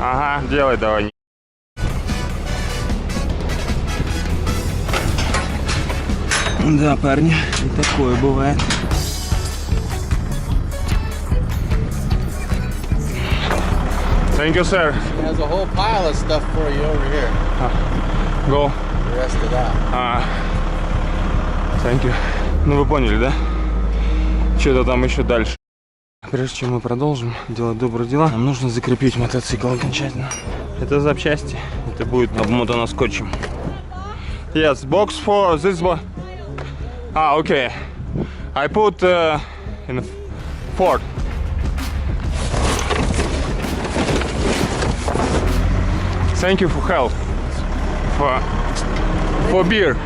Ага, делай давай. Да, парни, и такое бывает. Thank you, sir. He has a whole pile of stuff for you over here. Go. The rest of that. Thank you. Ну вы поняли, да? Что-то там еще дальше. Прежде чем мы продолжим делать добрые дела, нам нужно закрепить мотоцикл окончательно. Это запчасти. Это будет обмотано скотчем. Yes, box for this one. Okay. I put in Ford. Thank you for help. For beer.